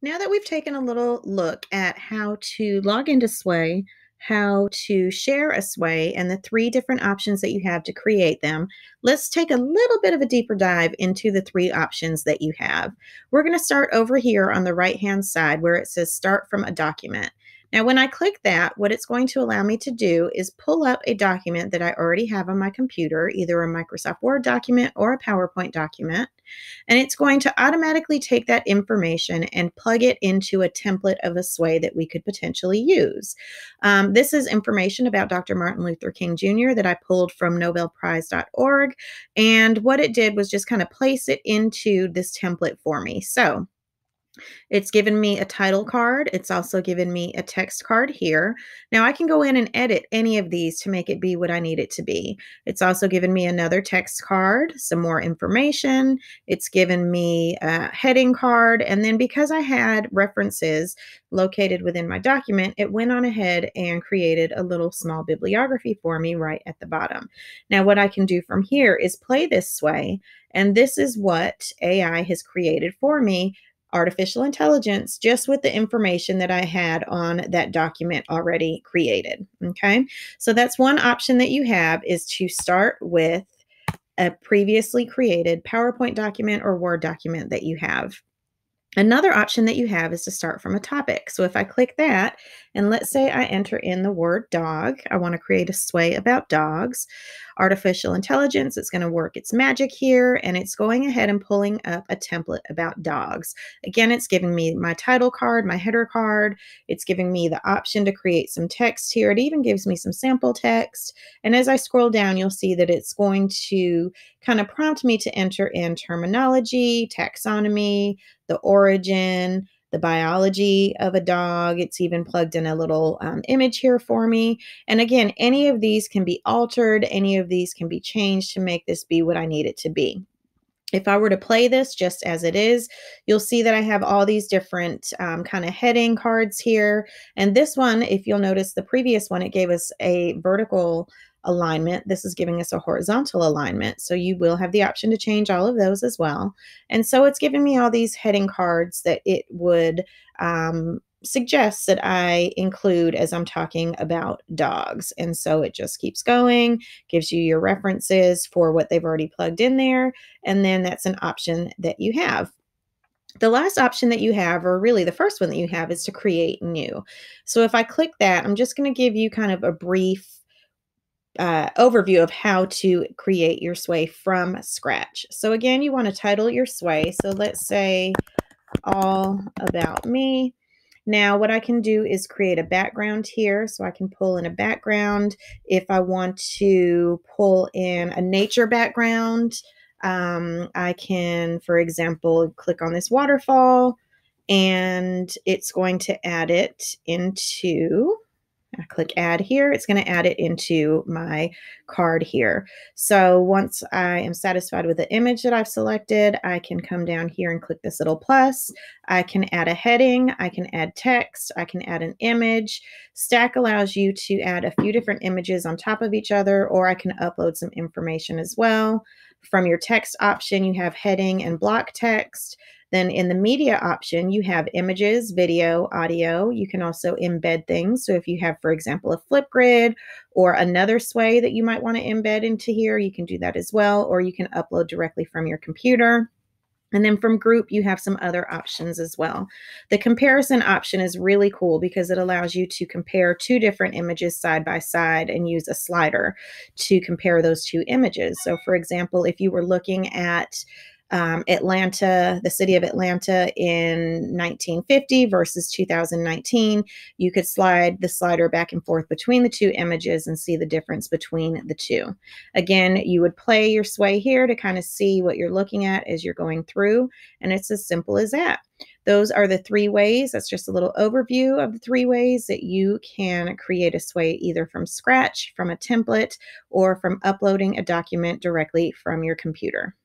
Now that we've taken a little look at how to log into Sway, how to share a Sway, and the three different options that you have to create them, let's take a little bit of a deeper dive into the three options that you have. We're going to start over here on the right-hand side where it says Start from a Document. Now, when I click that, what it's going to allow me to do is pull up a document that I already have on my computer, either a Microsoft Word document or a PowerPoint document. And it's going to automatically take that information and plug it into a template of a sway that we could potentially use. This is information about Dr. Martin Luther King Jr. that I pulled from nobelprize.org. And what it did was just kind of place it into this template for me. So it's given me a title card. It's also given me a text card here. Now I can go in and edit any of these to make it be what I need it to be. It's also given me another text card, some more information. It's given me a heading card. And then because I had references located within my document, it went on ahead and created a little small bibliography for me right at the bottom. Now what I can do from here is play this sway. And this is what AI has created for me, artificial intelligence, just with the information that I had on that document already created. Okay, so that's one option that you have, is to start with a previously created PowerPoint document or Word document that you have. Another option that you have is to start from a topic. So if I click that, and let's say I enter in the word dog, I want to create a sway about dogs. Artificial intelligence, it's going to work its magic here, and it's going ahead and pulling up a template about dogs. Again, it's giving me my title card, my header card. It's giving me the option to create some text here. It even gives me some sample text. And as I scroll down, you'll see that it's going to kind of prompt me to enter in terminology, taxonomy, the origin, the biology of a dog. It's even plugged in a little image here for me. And again, any of these can be altered. Any of these can be changed to make this be what I need it to be. If I were to play this just as it is, you'll see that I have all these different kind of heading cards here. And this one, if you'll notice the previous one, it gave us a vertical alignment. This is giving us a horizontal alignment. So you will have the option to change all of those as well. And so it's giving me all these heading cards that it would suggest that I include as I'm talking about dogs. And so it just keeps going, gives you your references for what they've already plugged in there. And then that's an option that you have. The last option that you have, or really the first one that you have, is to create new. So if I click that, I'm just going to give you kind of a brief overview of how to create your sway from scratch. So again, you want to title your sway. So let's say All About Me. Now what I can do is create a background here. So I can pull in a background. If I want to pull in a nature background, I can, for example, click on this waterfall, and it's going to add it into, I click add here, it's going to add it into my card here. So once I am satisfied with the image that I've selected, I can come down here and click this little plus. I can add a heading, I can add text, I can add an image. Stack allows you to add a few different images on top of each other, or I can upload some information as well. From your text option, you have heading and block text. Then in the media option, you have images, video, audio. You can also embed things. So if you have, for example, a Flipgrid or another sway that you might want to embed into here, you can do that as well, or you can upload directly from your computer. And then from group, you have some other options as well. The comparison option is really cool because it allows you to compare two different images side by side and use a slider to compare those two images. So for example, if you were looking at Atlanta, the city of Atlanta in 1950 versus 2019, you could slide the slider back and forth between the two images and see the difference between the two. Again, you would play your sway here to kind of see what you're looking at as you're going through, and it's as simple as that. Those are the three ways. That's just a little overview of the three ways that you can create a sway either from scratch, from a template, or from uploading a document directly from your computer.